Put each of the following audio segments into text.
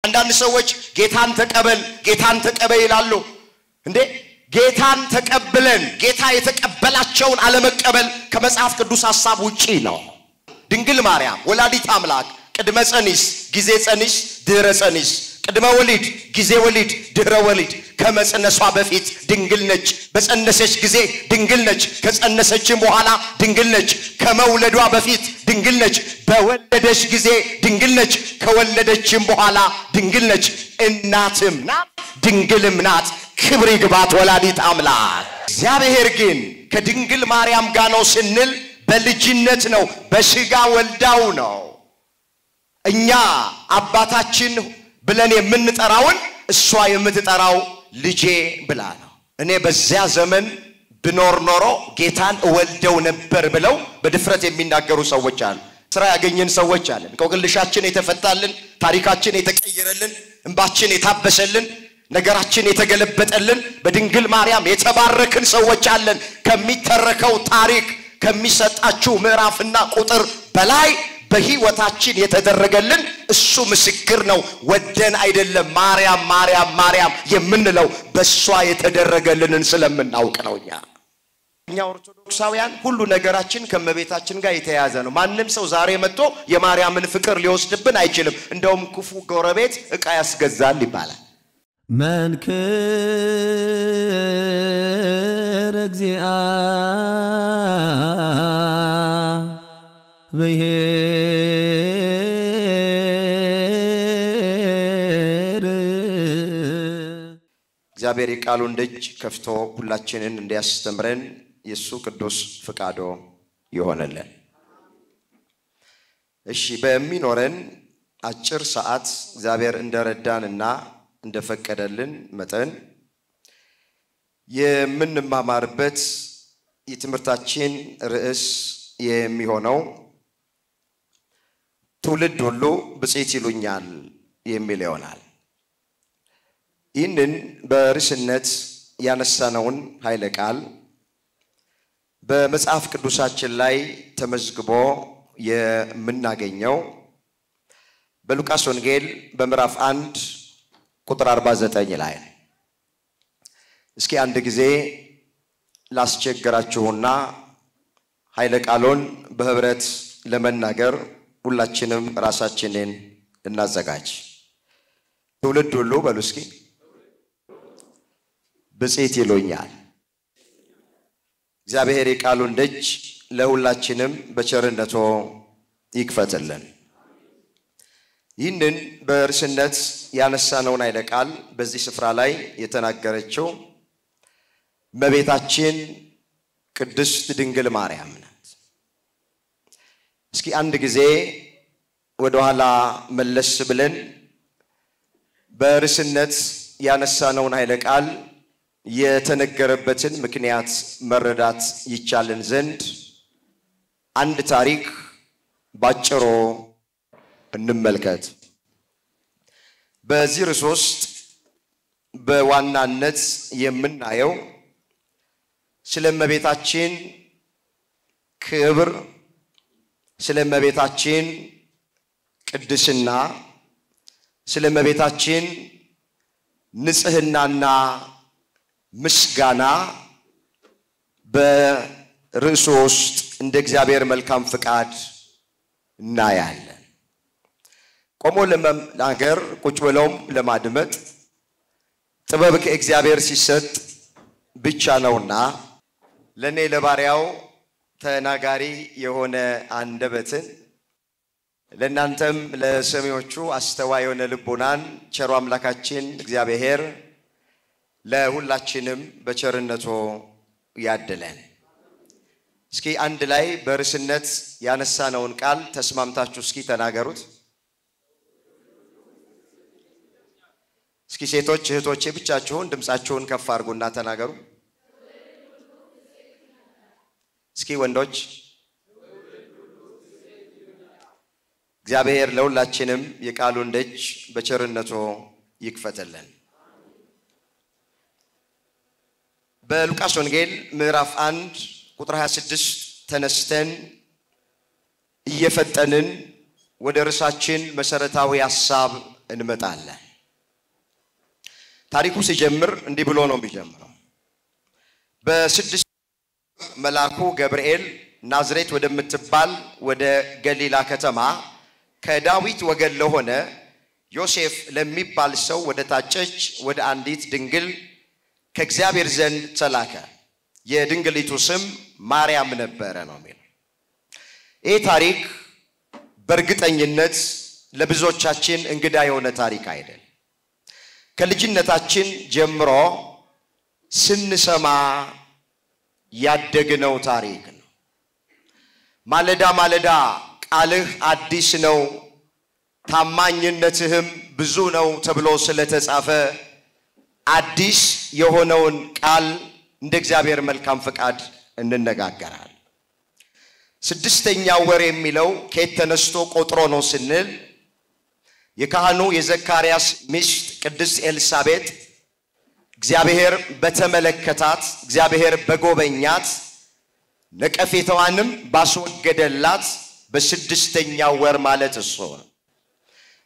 አንዳንድ ሰዎች ጌታን ተቀበል ይላሉ እንዴ ጌታን ተቀበለን ጌታ የተቀበላቸውን አለመቀበል ከመጽሐፍ ቅዱስ ሐሳብ ውጪ ነው ድንግል ማርያም ወላዲት አምላክ ቅድመ ጸኒስ ጊዜ ጸኒስ ድህረ ጸኒስ ቅድመ ወሊድ ጊዜ ወሊድ ድህረ ወሊድ ከመጽነሷ በፊት ድንግል ነች በጸነሰች ጊዜ ድንግል ነች ከጸነሰችም በኋላ ድንግል ነች ከመውለዷ በፊት ድንግል ነች በወለደች ጊዜ ድንግል ነች ከወለደችም በኋላ ድንግል ነች እናትም ናት ድንግልም ናት ክብር ይግባት ወላዲት አምላክ እግዚአብሔር ግን ከድንግል ማርያም ጋር ነው ስንል በልጅነት ነው በስጋ ወልዳው ነው እኛ አባታችን ብለን የምንጠራውን እሷ የምትጠራው ልጄ ብላ ነው እኔ በዚያ ዘመን ብኖር ኖሮ ጌታን ወልደው ነበር ብለው በድፍረት የሚናገሩ ሰዎች አሉ ስራ ያገኘን ሰዎች አሉ እንቆቅልሻችን የተፈታልን ታሪካችን የተቀየረልን እንባችን የታበሰልን ነገራችን የተገለበጠልን በድንግል ማርያም የተባረክን ሰዎች አለን ከሚተረከው ታሪክ ከሚሰጣችሁ ምዕራፍና ቁጥር በላይ በህይወታችን የተደረገልን እሱ ምስክር ነው ወደን አይደለም ማርያም የምንለው በሷ የተደረገልንን ስለምናውቅ ነው እኛ ኦርቶዶክሳውያን ሁሉ ነገራችን ከመቤታችን ጋር የተያያዘ ነው ማንንም ሰው ዛሬ መጥቶ የማርያምን ፍቅር ሊወስድብን አይችልም እንደውም ክፉ ጎረቤት ዕቃ ያስገዛል ይባላል መንክር እግዚአ እግዚአብሔር ቃሉን ደጅ ከፍቶ ሁላችንን እንዲያስተምረን የሱ ቅዱስ ፍቃዶ ይሆነልን እሺ በሚኖረን አጭር ሰዓት እግዚአብሔር እንደረዳንና እንደፈቀደልን መጠን የምንማማርበት የትምህርታችን ርዕስ የሚሆነው ትውልድ ሁሉ ብፅዕት ይሉኛል የሚል ይሆናል ይህንን በርዕስነት ያነሳነውን ኃይለ ቃል በመጽሐፍ ቅዱሳችን ላይ ተመዝግቦ የምናገኘው በሉቃስ ወንጌል በምዕራፍ 1 ቁጥር 49 ላይ እስኪ አንድ ጊዜ ላስቸግራችሁና ኃይለ ቃሉን በህብረት ለመናገር ሁላችንም ራሳችንን እናዘጋጅ ትውልድ ሁሉ በሉ እስኪ ብፅዕት ይሉኛል እግዚአብሔር የቃሉን ደጅ ለሁላችንም በቸርነቱ ይክፈትልን ይህንን በርዕስነት ያነሳነውን ኃይለ ቃል በዚህ ስፍራ ላይ የተናገረችው እመቤታችን ቅድስት ድንግል ማርያም ናት እስኪ አንድ ጊዜ ወደ ኋላ መለስ ብለን በርዕስነት ያነሳነውን ኃይለ ቃል የተነገረበትን ምክንያት መረዳት ይቻልን ዘንድ አንድ ታሪክ ባጭሩ እንመልከት በዚህ ርዕስ ውስጥ በዋናነት የምናየው ስለ እመቤታችን ክብር ስለ እመቤታችን ቅድስና ስለ እመቤታችን ንጽህናና ምስጋና በርዕሱ ውስጥ እንደ እግዚአብሔር መልካም ፍቃድ እናያለን ቆሞ ለመናገር ቁጭ ብሎም ለማድመጥ ጥበብ ከእግዚአብሔር ሲሰጥ ብቻ ነውና ለኔ ለባሪያው ተናጋሪ የሆነ አንደበትን ለናንተም ለሰሚዎቹ አስተዋይ የሆነ ልቦናን ቸሩ አምላካችን እግዚአብሔር ለሁላችንም በቸርነቱ ያድለን እስኪ አንድ ላይ በርዕስነት ያነሳነውን ቃል ተስማምታችሁ እስኪ ተናገሩት እስኪ ሴቶች እህቶቼ ብቻችሁን ድምጻችሁን ከፍ አድርጉና ተናገሩ እስኪ ወንዶች እግዚአብሔር ለሁላችንም የቃሉን ደጅ በቸርነቱ ይክፈትልን በሉቃስ ወንጌል ምዕራፍ 1 ቁጥር 26 ተነስተን እየፈጠንን ወደ ርዕሳችን መሰረታዊ ሐሳብ እንመጣለን። ታሪኩ ሲጀምር እንዲህ ብሎ ነው የሚጀምረው። በ6 መልአኩ ገብርኤል ናዝሬት ወደምትባል ወደ ገሊላ ከተማ ከዳዊት ወገን ለሆነ ዮሴፍ ለሚባል ሰው ወደ ታጨች ወደ አንዲት ድንግል ከእግዚአብሔር ዘንድ ተላከ። የድንግሊቱ ስም ማርያም ነበረ ነው የሚለው። ይህ ታሪክ በእርግጠኝነት ለብዙዎቻችን እንግዳ የሆነ ታሪክ አይደለም። ከልጅነታችን ጀምሮ ስንሰማ ያደግነው ታሪክ ነው። ማለዳ ማለዳ ቃልህ አዲስ ነው ታማኝነትህም ብዙ ነው ተብሎ ስለተጻፈ አዲስ የሆነውን ቃል እንደ እግዚአብሔር መልካም ፈቃድ እንነጋገራለን። 6ኛው ወር የሚለው ከየት ተነስቶ ቆጥሮ ነው ስንል የካህኑ የዘካርያስ ሚስት ቅድስት ኤልሳቤጥ እግዚአብሔር በተመለከታት እግዚአብሔር በጎበኛት ነቀፌታዋንም ባስወገደላት በ6ኛው ወር ማለት እሱ ነው።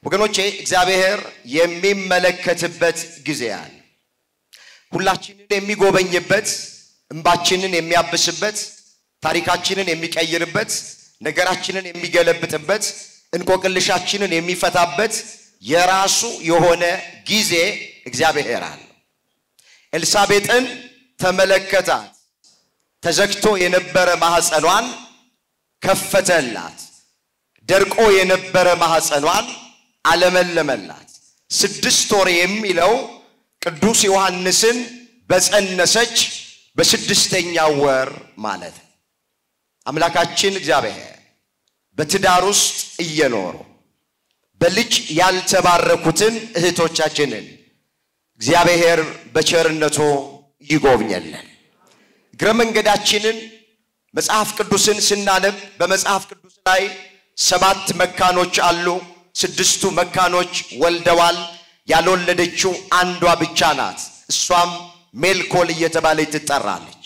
ወገኖቼ እግዚአብሔር የሚመለከትበት ጊዜ አለ። ሁላችንን የሚጎበኝበት እንባችንን የሚያብስበት ታሪካችንን የሚቀይርበት ነገራችንን የሚገለብጥበት እንቆቅልሻችንን የሚፈታበት የራሱ የሆነ ጊዜ እግዚአብሔር አለ። ኤልሳቤጥን ተመለከታት። ተዘግቶ የነበረ ማህፀኗን ከፈተላት። ደርቆ የነበረ ማህፀኗን አለመለመላት። 6 ወር የሚለው ቅዱስ ዮሐንስን በጸነሰች በ6ኛው ወር ማለት አምላካችን እግዚአብሔር በትዳር ውስጥ እየኖሩ በልጅ ያልተባረኩትን እህቶቻችንን እግዚአብሔር በቸርነቱ ይጎብኘልን። እግረ መንገዳችንን መጽሐፍ ቅዱስን ስናነብ በመጽሐፍ ቅዱስ ላይ 7 መካኖች አሉ። 6ቱ መካኖች ወልደዋል። ያልወለደችው አንዷ ብቻ ናት። እሷም ሜልኮል እየተባለች ትጠራለች።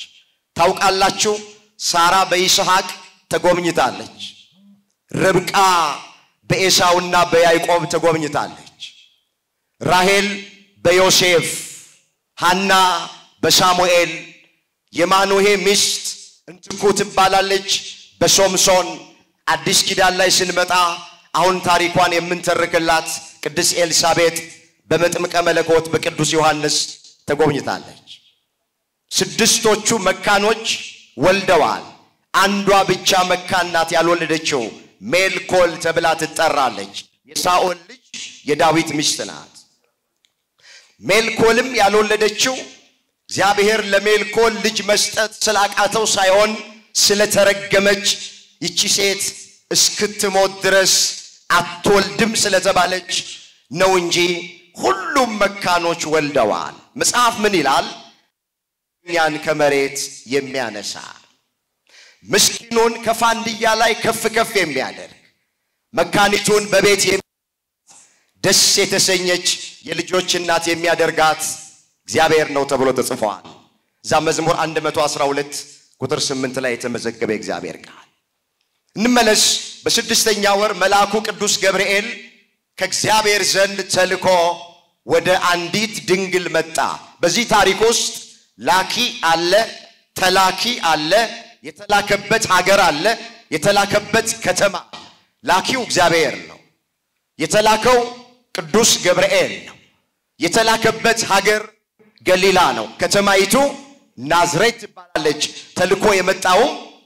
ታውቃላችሁ ሳራ በይስሐቅ ተጎብኝታለች። ርብቃ በኤሳውና በያዕቆብ ተጎብኝታለች። ራሔል በዮሴፍ፣ ሐና በሳሙኤል፣ የማኑሄ ሚስት እንትኩ ትባላለች በሶምሶን። አዲስ ኪዳን ላይ ስንመጣ አሁን ታሪኳን የምንተርክላት ቅድስት ኤልሳቤጥ በመጥምቀ መለኮት በቅዱስ ዮሐንስ ተጎብኝታለች። 6ቶቹ መካኖች ወልደዋል። አንዷ ብቻ መካን ናት ያልወለደችው ሜልኮል ተብላ ትጠራለች። የሳኦል ልጅ የዳዊት ሚስት ናት። ሜልኮልም ያልወለደችው እግዚአብሔር ለሜልኮል ልጅ መስጠት ስላቃተው ሳይሆን ስለተረገመች ይቺ ሴት እስክትሞት ድረስ አትወልድም ስለተባለች ነው እንጂ ሁሉም መካኖች ወልደዋል። መጽሐፍ ምን ይላል? ያን ከመሬት የሚያነሳ ምስኪኑን ከፋንድያ ላይ ከፍ ከፍ የሚያደርግ መካኒቱን በቤት ደስ የተሰኘች የልጆች እናት የሚያደርጋት እግዚአብሔር ነው ተብሎ ተጽፏል። እዛ መዝሙር 112 ቁጥር 8 ላይ የተመዘገበ እግዚአብሔር ቃል። እንመለስ። በ6ኛው ወር መልአኩ ቅዱስ ገብርኤል ከእግዚአብሔር ዘንድ ተልኮ ወደ አንዲት ድንግል መጣ። በዚህ ታሪክ ውስጥ ላኪ አለ፣ ተላኪ አለ፣ የተላከበት ሀገር አለ፣ የተላከበት ከተማ። ላኪው እግዚአብሔር ነው። የተላከው ቅዱስ ገብርኤል ነው። የተላከበት ሀገር ገሊላ ነው። ከተማይቱ ናዝሬት ትባላለች። ተልኮ የመጣው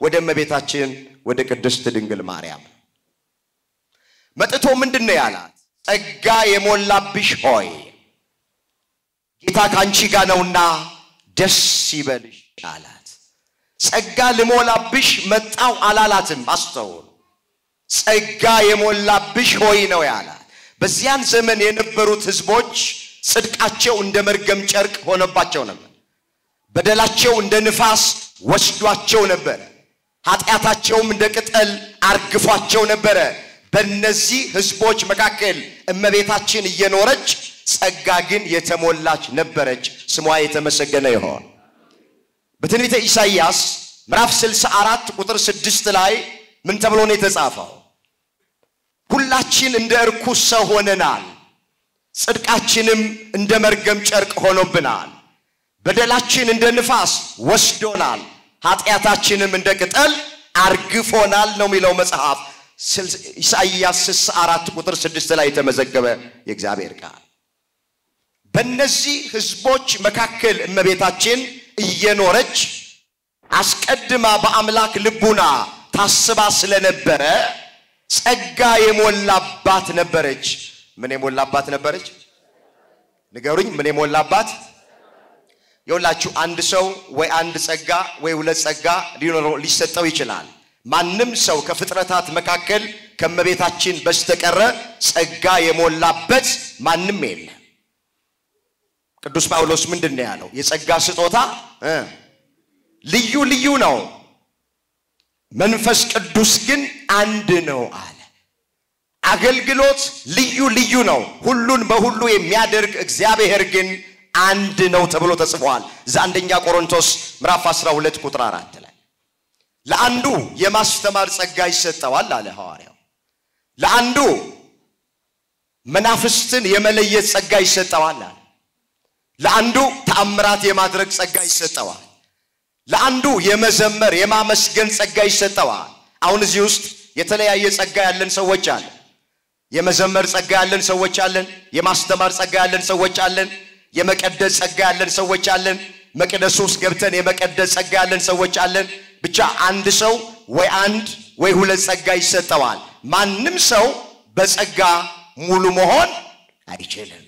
ወደ እመቤታችን ወደ ቅድስት ድንግል ማርያም መጥቶ ምንድነው ያላት? ጸጋ የሞላብሽ ሆይ ጌታ ካንቺ ጋር ነውና ደስ ይበልሽ አላት። ጸጋ ለሞላብሽ መጣው አላላትም። አስተውሉ። ጸጋ የሞላብሽ ሆይ ነው ያላት። በዚያን ዘመን የነበሩት ህዝቦች ጽድቃቸው እንደ መርገም ጨርቅ ሆነባቸው ነበር። በደላቸው እንደ ንፋስ ወስዷቸው ነበር። ኃጢአታቸውም እንደ ቅጠል አርግፏቸው ነበር። በእነዚህ ህዝቦች መካከል እመቤታችን እየኖረች ጸጋ ግን የተሞላች ነበረች። ስሟ የተመሰገነ ይሁን። በትንቢተ ኢሳይያስ ምዕራፍ 64 ቁጥር 6 ላይ ምን ተብሎ ነው የተጻፈው? ሁላችን እንደ እርኩስ ሰው ሆነናል፣ ጽድቃችንም እንደ መርገም ጨርቅ ሆኖብናል በደላችን እንደ ንፋስ ወስዶናል ኃጢያታችንም እንደ ቅጠል አርግፎናል ነው የሚለው መጽሐፍ ኢሳይያስ 64 ቁጥር 6 ላይ የተመዘገበ የእግዚአብሔር ቃል በእነዚህ ህዝቦች መካከል እመቤታችን እየኖረች አስቀድማ በአምላክ ልቡና ታስባ ስለነበረ ጸጋ የሞላባት ነበረች ምን የሞላባት ነበረች ንገሩኝ ምን የሞላባት ይውላችሁ አንድ ሰው ወይ አንድ ጸጋ ወይ ሁለት ጸጋ ሊሰጠው ይችላል ማንንም ሰው ከፍጥረታት መካከል ከመቤታችን በስተቀረ ጸጋ የሞላበት ማንንም የለም ቅዱስ ጳውሎስ ምንድነው ያለው የጸጋ ስጦታ ልዩ ልዩ ነው መንፈስ ቅዱስ ግን አንድ ነው አለ አገልግሎት ልዩ ልዩ ነው ሁሉን በሁሉ የሚያደርግ እግዚአብሔር ግን አንድ ነው ተብሎ ተጽፏል ዘአንደኛ ቆሮንቶስ ምዕራፍ 12 ቁጥር 4 ላይ ለአንዱ የማስተማር ጸጋ ይሰጣዋል አለ ሐዋርያው ለአንዱ መናፍስትን የመለየት ጸጋ ይሰጣዋል አለ ለአንዱ ተአምራት የማድረግ ጸጋ ይሰጣዋል ለአንዱ የመዘመር የማመስገን ጸጋ ይሰጣዋል አሁን እዚህ ውስጥ የተለያየ ጸጋ ያለን ሰዎች አለ የመዘመር ጸጋ ያለን ሰዎች አለን የማስተማር ጸጋ ያለን ሰዎች አለን የመቀደስ ጸጋ ያለን ሰዎች አለን መቅደስ ውስጥ ገብተን የመቀደስ ጸጋ ያለን ሰዎች አለን ብቻ አንድ ሰው ወይ ሁለት ጸጋ ይሰጣዋል ማንንም ሰው በጸጋ ሙሉ መሆን አይችልም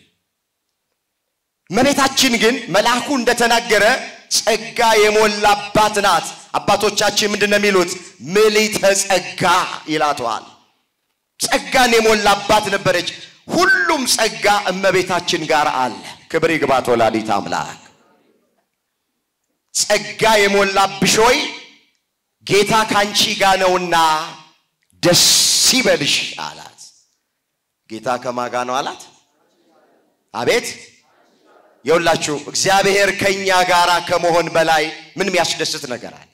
መቤታችን ግን መልአኩ እንደተናገረ ጸጋ የሞላባት ናት አባቶቻችን ምንድነው የሚሉት ምልዕተ ጸጋ ይላቷል ጸጋን የሞላባት ነበረች ሁሉም ጸጋ እመቤታችን ጋር አለ ክብር ይግባት ወላዲተ አምላክ ጸጋ የሞላብሽ ሆይ ጌታ ካንቺ ጋር ነውና ደስ ይበልሽ አላት ጌታ ከማጋ ነው አላት አቤት ይውላችሁ እግዚአብሔር ከኛ ጋራ ከመሆን በላይ ምንም ያስደስት ነገር አለ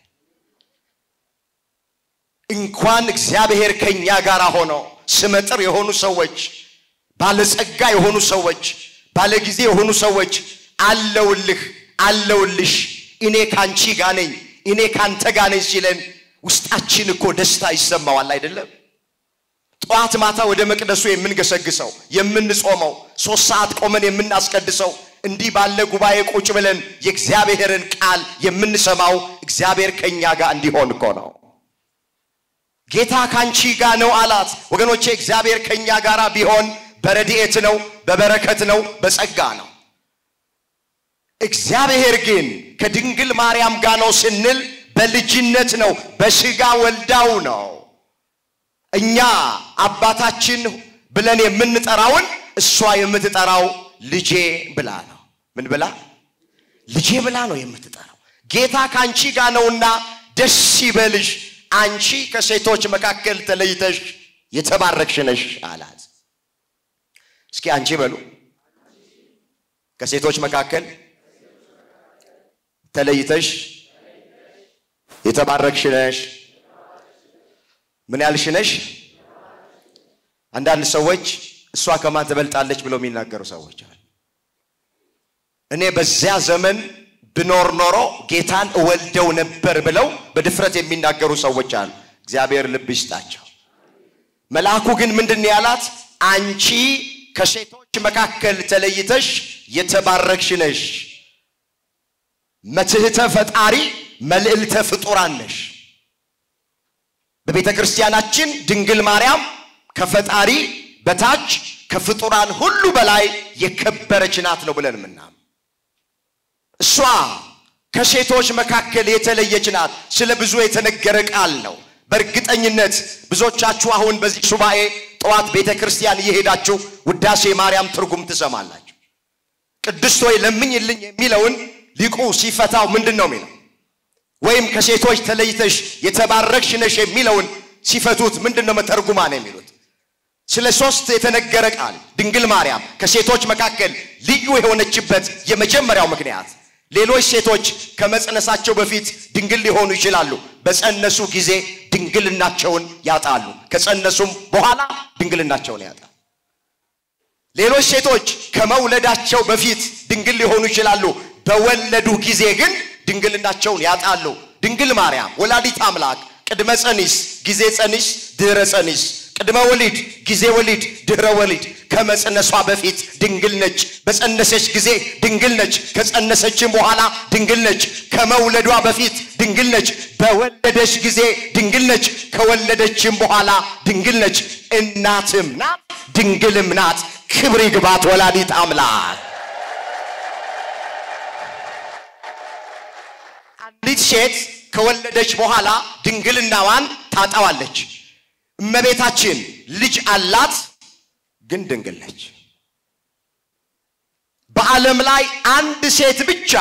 እንኳን እግዚአብሔር ከኛ ጋራ ሆኖ ስመጥር የሆኑ ሰዎች ባለጸጋ የሆኑ ሰዎች ባለጊዜ የሆኑ ሰዎች አለውልሽ እኔ ካንቺ ጋር ነኝ እኔ ካንተ ጋር ነኝ ሲለን ውስጣችን እኮ ደስታ ይሰማዋል አይደለም ጧት ማታ ወደ መቅደሱ የምንገሰግሰው የምንጾመው 3 ሰዓት ቆመን የምናስቀድሰው እንዲህ ባለ ጉባኤ ቁጭ ብለን የእግዚአብሔርን ቃል የምንሰማው እግዚአብሔር ከኛ ጋር እንዲሆን እኮ ነው ጌታ ካንቺ ጋር ነው አላት ወገኖቼ እግዚአብሔር ከኛ ጋር ቢሆን በረድኤት ነው በበረከት ነው በጸጋ ነው እግዚአብሔር ግን ከድንግል ማርያም ጋር ነው ስንል በልጅነት ነው በስጋ ወልዳው ነው እኛ አባታችን ብለን የምንጠራውን እሷ የምትጠራው ልጄ ብላ ነው ምን ብላ ልጄ ብላ ነው የምትጠራው ጌታ ካንቺ ጋር ነውና ደስ ይበልሽ አንቺ ከሴቶች መካከል ተለይተሽ የተባረክሽ ነሽ አላት እስኪ አንቺ በሉ ከሴቶች መካከል ተለይተሽ የተባረክሽ ነሽ ምን ያልሽ ነሽ አንዳንድ ሰዎች እሷ ከማን ተበልጣለች ብለው የሚናገሩ ሰዎች አሉ እኔ በዚያ ዘመን ብኖር ኖሮ ጌታን እወልደው ነበር ብለው በድፍረት የሚናገሩ ሰዎች አሉ እግዚአብሔር ልብ ይስጣቸው መልአኩ ግን ምንድነው ያላት አንቺ ከሴቶች መካከል ተለይተሽ የተባረክሽ ነሽ መትህተ ፈጣሪ መልዕልተ ፍጡራን ነሽ በቤተ ክርስቲያናችን ድንግል ማርያም ከፈጣሪ በታች ከፍጡራን ሁሉ በላይ የከበረች ናት ነው ብለን ምናም እሷ ከሴቶች መካከል የተለየች ናት ስለ ብዙ የተነገረ ቃል ነው በእርግጠኝነት ብዙዎቻችሁ አሁን በዚህ ሱባኤ ጧት ቤተ ክርስቲያን እየሄዳችሁ ውዳሴ ማርያም ትርጉም ትሰማላችሁ ቅድስት ሆይ ለምኝልኝ የሚለውን ሊቁ ሲፈታው ምንድነው የሚለው ወይም ከሴቶች ተለይተሽ የተባረክሽ ነሽ የሚለውን ሲፈቱት ምንድነው መተርጉማን የሚሉት ስለ ሶስት የተነገረ ቃል ድንግል ማርያም ከሴቶች መካከል ልዩ የሆነችበት የመጀመሪያው ምክንያት ሌሎች ሴቶች ከመጽነሳቸው በፊት ድንግል ሊሆኑ ይችላሉ በጸነሱ ጊዜ ድንግልናቸውን ያጣሉ ከጸነሱም በኋላ ድንግልናቸውን ያጣሉ ሌሎች ሴቶች ከመውለዳቸው በፊት ድንግል ሊሆኑ ይችላሉ በወለዱ ጊዜ ግን ድንግልናቸውን ያጣሉ ድንግል ማርያም ወላዲት አምላክ ቅድመ ጸኒስ ጊዜ ጸኒስ ድህረ ጸኒስ ቅድመ ወሊድ ጊዜ ወሊድ ድህረ ወሊድ ከመጸነሷ በፊት ድንግል ነች በጸነሰች ጊዜ ድንግል ነች ከጸነሰችም በኋላ ድንግል ነች ከመውለዷ በፊት ድንግል ነች በወለደች ጊዜ ድንግል ነች ከወለደችም በኋላ ድንግል ነች እናትም ናት ድንግልም ናት ክብር ይግባት ወላዲት አምላክ አንዲት ሴት ከወለደች በኋላ ድንግልናዋን ታጣዋለች እመቤታችን ልጅ አላት ግን ድንግል ነች በዓለም ላይ አንድ ሴት ብቻ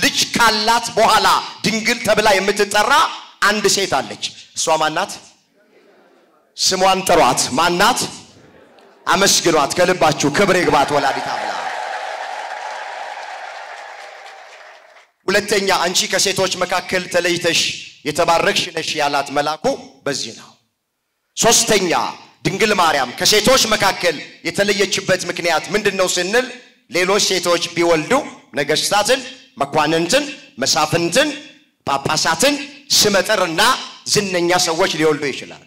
ልጅ ካላት በኋላ ድንግል ተብላ የምትጠራ አንድ ሴት አለች እሷ ማናት ስሟን ጥሯት ማናት አመስግኗት ከልባችሁ ክብር ይግባት ወላዲት አምላክ ሁለተኛ አንቺ ከሴቶች መካከል ተለይተሽ የተባረክሽ ነሽ ያላት መልአኩ በዚህ ነው ሶስተኛ ድንግል ማርያም ከሴቶች መካከል የተለየችበት ምክንያት ምንድነው ስንል ሌሎች ሴቶች ቢወልዱ ነገስታትን መኳንንትን መሳፍንትን ጳጳሳትን ስመጥርና ዝነኛ ሰዎች ሊወልዱ ይችላል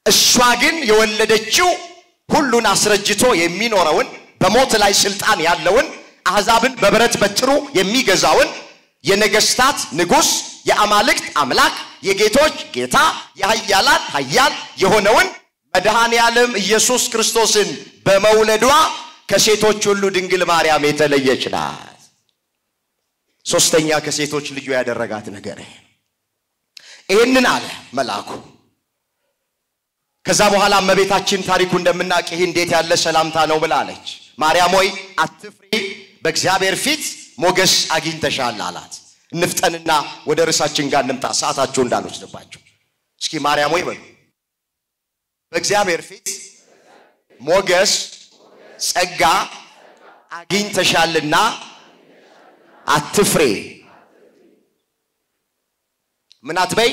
እሷ ግን የወለደችው ሁሉን አስረጅቶ የሚኖረውን በሞት ላይ ስልጣን ያለውን አሕዛብን በብረት በትሩ የሚገዛውን የነገስታት ንጉስ የአማልክት አምላክ የጌቶች ጌታ የኃያላን ኃያል የሆነውን መድኃኔ ዓለም ኢየሱስ ክርስቶስን በመውለዷ ከሴቶች ሁሉ ድንግል ማርያም የተለየች ናት ሶስተኛ ከሴቶች ልዩ ያደረጋት ነገር ይሄንን አለ መልአኩ ከዛ በኋላ እመቤታችን ታሪኩ እንደምናውቅ ይሄ እንዴት ያለ ሰላምታ ነው ብላለች ማርያም ሆይ አትፍሪ በእግዚአብሔር ፊት ሞገስ አግኝተሻል አላት እንፍጠንና ወደ ርዕሳችን ጋር እንምጣ ሰዓታችሁ እንዳልወስድባችሁ እስኪ ማርያም ሆይ በሉ በእግዚአብሔር ፊት ሞገስ ጸጋ አግኝተሻልና አትፍሪ ምን አትበይ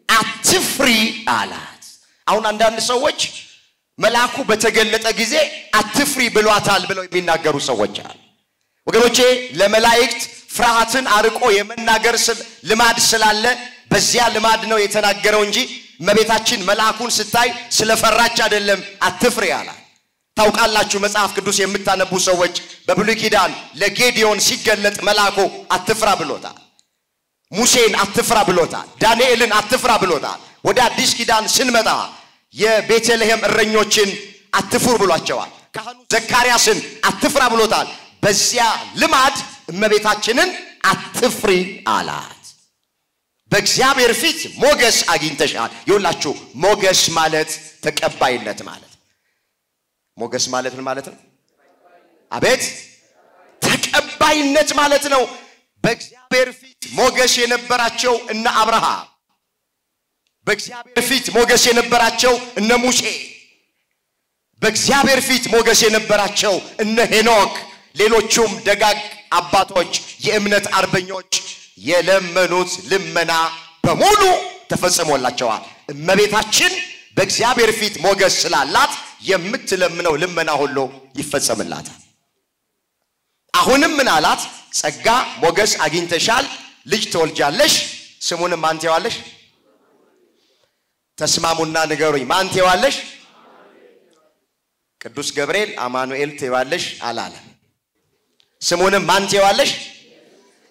አትፍሪ አላት አሁን አንዳንድ ሰዎች መልአኩ በተገለጠ ጊዜ አትፍሪ ብሏታል ብለው የሚናገሩ ሰዎች አሉ ወገኖቼ ለመላእክት ፍርሃትን አርቆ የመናገር ልማድ ስላለ በዚያ ልማድ ነው የተናገረው እንጂ እመቤታችን መልአኩን ስታይ ስለፈራች አይደለም አትፍሪ አላት ታውቃላችሁ መጽሐፍ ቅዱስ የምታነቡ ሰዎች በብሉይ ኪዳን ለጌዲዮን ሲገለጥ መልአኩ አትፍራ ብሎታል ሙሴን አትፍራ ብሎታል ዳንኤልን አትፍራ ብሎታል ወደ አዲስ ኪዳን ስንመጣ የቤተልሔም እረኞችን አትፍሩ ብሏቸዋል ካህኑ ዘካርያስን አትፍራ ብሎታል በዚያ ልማድ እመቤታችንን አትፍሪ አላት በእግዚአብሔር ፊት ሞገስ አግኝተሻል ይውላችሁ ሞገስ ማለት ተቀባይነት ማለት ሞገስ ማለት ምን ማለት ነው አቤት ተቀባይነት ማለት ነው በእግዚአብሔር ፊት ሞገስ የነበራቸው እነ አብርሃም በእግዚአብሔር ፊት ሞገስ የነበራቸው እነ ሙሴ በእግዚአብሔር ፊት ሞገስ የነበራቸው እነ ሄኖክ ሌሎቹም ደጋግ አባቶች የእምነት አርበኞች የለመኑት ልመና በሙሉ ተፈጽሞላቸዋል እመቤታችን በእግዚአብሔር ፊት ሞገስ ስላላት የምትለምነው ልመና ሁሉ ይፈጸምላታል አሁንም ምን አላት ጸጋ ሞገስ አግኝተሻል ልጅ ትወልጃለሽ ስሙንም ማን ትይዋለሽ ተስማሙና ንገሩኝ ማን ትይዋለሽ ቅዱስ ገብርኤል አማኑኤል ትይዋለሽ አላለ ስሙንም ማን ትይዋለሽ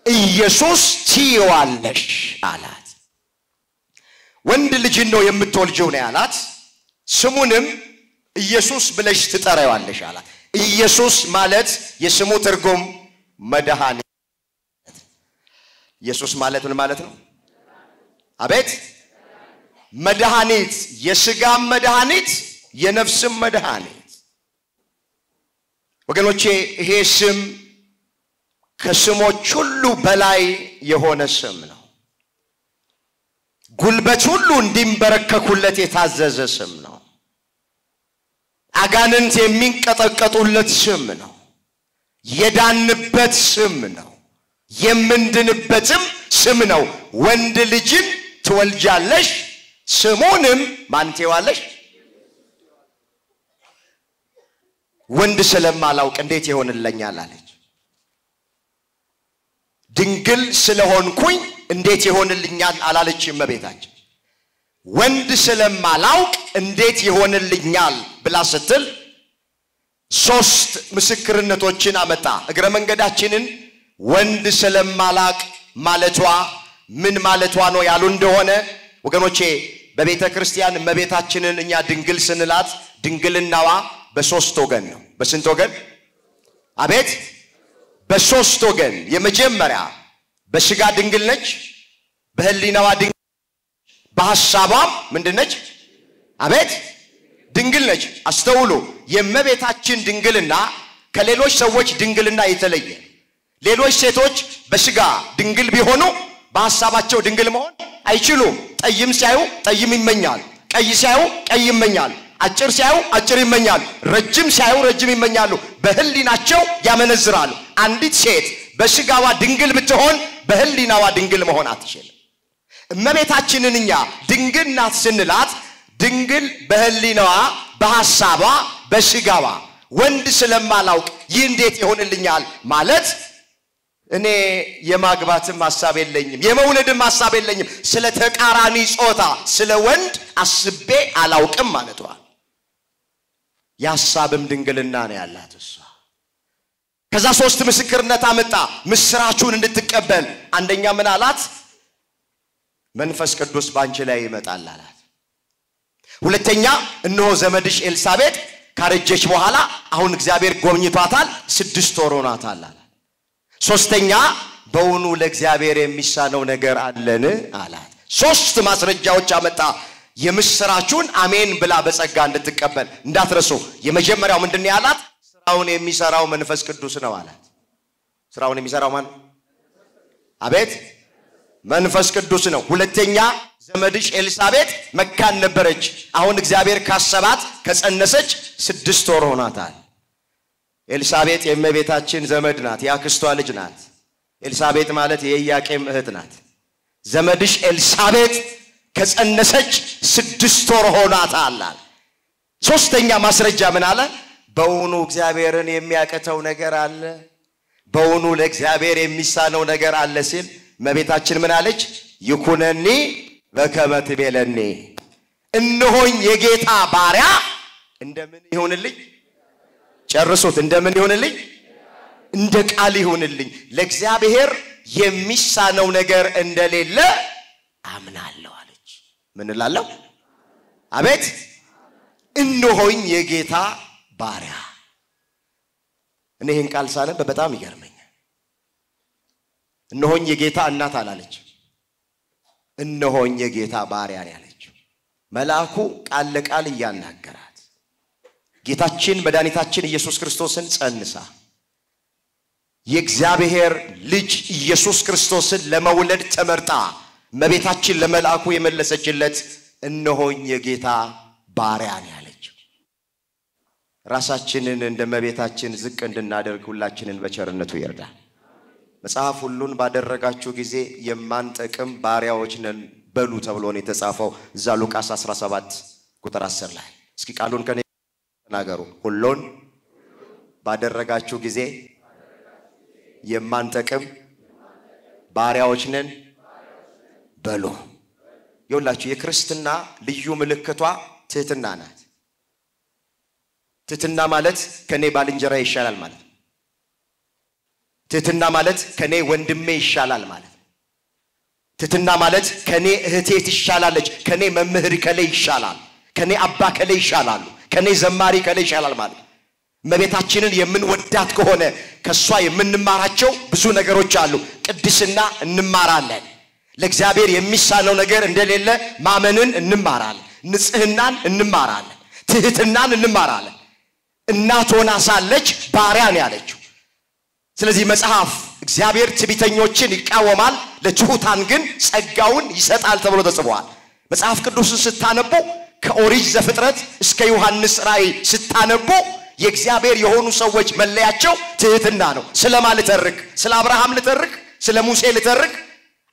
ኢየሱስ ትይዋለሽ አላት ወንድ ልጅ ነው የምትወልጂው ነው ያላት ስሙንም ኢየሱስ ብለሽ ትጠራዋለሽ አላት ኢየሱስ ማለት የስሙ ትርጉም መድኃኒት ኢየሱስ ማለት ምን ማለት ነው አቤት መድኃኒት የሥጋም መድኃኒት የነፍስም መድኃኒት ወገኖቼ ይሄ ስም ከስሞች ሁሉ በላይ የሆነ ስም ነው ጉልበት ሁሉ እንዲንበረከኩለት የታዘዘ ስም ነው አጋንንት የሚንቀጠቀጡለት ስም ነው የዳንበት ስም ነው የምንድንበትም ስም ነው ወንድ ልጅን ትወልጃለሽ ስሙንም ማን ትይዋለሽ ወንድ ስለማላውቅ እንዴት ይሆንልኛል አለች ድንግል ስለሆንኩኝ እንዴት ይሆንልኛል አላለችም እመቤታችን ወንድ ስለማላውቅ እንዴት ይሆንልኛል ብላ ስትል ሶስት ምስክርነቶችን አመጣ እግረ መንገዳችንን ወንድ ስለማላቅ ማለቷ ምን ማለቷ ነው ያሉ እንደሆነ ወገኖቼ በቤተ ክርስቲያን እመቤታችንን እኛ ድንግል ስንላት ድንግልናዋ በሶስት ወገን ነው በስንት ወገን አቤት በሶስት ወገን የመጀመሪያ በስጋ ድንግል ነች በህሊናዋ ድንግል በሐሳቧ ምንድነች አቤት ድንግል ነች አስተውሉ የእመቤታችን ድንግልና ከሌሎች ሰዎች ድንግልና የተለየ ሌሎች ሴቶች በስጋ ድንግል ቢሆኑ በሐሳባቸው ድንግል መሆን አይችሉም ጠይም ሲያዩ ጠይም ይመኛል ቀይ ሲያዩ ቀይ ይመኛል አጭር ሲያዩ አጭር ይመኛል ረጅም ሲያዩ ረጅም ይመኛሉ በህሊናቸው ያመነዝራሉ አንዲት ሴት በስጋዋ ድንግል ብትሆን በህሊናዋ ድንግል መሆን አትችልም እመቤታችንን እኛ ድንግል ናት ስንላት ድንግል በህሊናዋ በሐሳቧ በስጋዋ ወንድ ስለማላውቅ ይህ እንዴት ይሆንልኛል ማለት እኔ የማግባትም ሐሳብ የለኝም የመውለድም ሐሳብ የለኝም ስለ ተቃራኒ ጾታ ስለ ወንድ አስቤ አላውቅም ማለት ነው ያሳብም ድንግልና ነው ያላት እሷ ከዛ ሶስት ምስክርነት አመጣ ምስራቹን እንድትቀበል አንደኛ ምን አላት መንፈስ ቅዱስ ባንቺ ላይ ይመጣል አላት ሁለተኛ እነሆ ዘመድሽ ኤልሳቤጥ ካረጀች በኋላ አሁን እግዚአብሔር ጎብኝቷታል 6 ወር ሆኗታል አላት ሶስተኛ በእውኑ ለእግዚአብሔር የሚሳነው ነገር አለን አላት ሶስት ማስረጃዎች አመጣ የምስራቹን አሜን ብላ በጸጋ እንድትቀበል እንዳትረሱ የመጀመሪያው ምንድነው ያላት ስራውን የሚሰራው መንፈስ ቅዱስ ነው አላት ስራውን የሚሰራው ማን አቤት መንፈስ ቅዱስ ነው ሁለተኛ ዘመድሽ ኤልሳቤጥ መካን ነበረች አሁን እግዚአብሔር ካሰባት ከጸነሰች 6 ወር ሆኗታል ኤልሳቤጥ የእመቤታችን ዘመድ ናት ያክስቷ ልጅ ናት ኤልሳቤጥ ማለት የኢያቄም እህት ናት ዘመድሽ ኤልሳቤጥ ከጸነሰች 6 ወር ሆኗታል ሶስተኛ ማስረጃ ምን አለ በእውኑ እግዚአብሔርን የሚያቀተው ነገር አለ በእውኑ ለእግዚአብሔር የሚሳነው ነገር አለ ሲል እመቤታችን ምን አለች ይኩነኒ በከመ ትቤለኒ እነሆኝ የጌታ ባሪያ እንደምን ይሁንልኝ ጨርሱት እንደምን ይሁንልኝ እንደ ቃል ይሁንልኝ ለእግዚአብሔር የሚሳነው ነገር እንደሌለ አምናለሁ አለች ምን እላለሁ አቤት እነሆኝ የጌታ ባሪያ እኔን ቃል ሳለ በጣም ይገርመኛል እነሆኝ የጌታ እናት አላለች እነሆኝ የጌታ ባሪያ ያለች መልአኩ ቃል ለቃል ያናገራት ጌታችን መድኃኒታችን ኢየሱስ ክርስቶስን ጸንሳ የእግዚአብሔር ልጅ ኢየሱስ ክርስቶስን ለመውለድ ተመርጣ መቤታችን ለመልአኩ የመለሰችለት እነሆኝ የጌታ ባሪያ ያለች ራሳችንን እንደ መቤታችን ዝቅ እንድናደርግ ሁላችንን በቸርነቱ ይርዳል መጽሐፍ ሁሉን ባደረጋችሁ ጊዜ የማንጠቅም ባሪያዎች ነን በሉ ተብሎ ነው የተጻፈው እዛ ሉቃስ 17 ቁጥር 10 ላይ እስኪ ቃሉን ከኔ ተናገሩ ሁሉን ባደረጋችሁ ጊዜ የማንጠቅም ባሪያዎች ነን በሉ ይውላችሁ የክርስትና ልዩ ምልክቷ ትህትና ናት ትህትና ማለት ከኔ ባልንጀራ ይሻላል ማለት ትህትና ማለት ከኔ ወንድሜ ይሻላል ማለት ትህትና ማለት ከኔ እህቴ ትሻላለች ከኔ መምህር ከሌ ይሻላል ከኔ አባ ከሌ ይሻላሉ ከኔ ዘማሪ ከሌ ይሻላል ማለት መቤታችንን የምንወዳት ከሆነ ከሷ የምንማራቸው ብዙ ነገሮች አሉ ቅድስና እንማራለን ለእግዚአብሔር የሚሳነው ነገር እንደሌለ ማመንን እንማራለን ንጽህናን እንማራለን ትህትናን እንማራለን እናት ሆና ሳለች ባሪያን ያለችው ስለዚህ መጽሐፍ እግዚአብሔር ትዕቢተኞችን ይቃወማል ለትሑታን ግን ጸጋውን ይሰጣል ተብሎ ተጽፏል መጽሐፍ ቅዱስን ስታነቡ ከኦሪት ዘፍጥረት እስከ ዮሐንስ ራእይ ስታነቡ የእግዚአብሔር የሆኑ ሰዎች መለያቸው ትህትና ነው ስለማን ልተርክ ስለ አብርሃም ልተርክ ስለ ሙሴ ልተርክ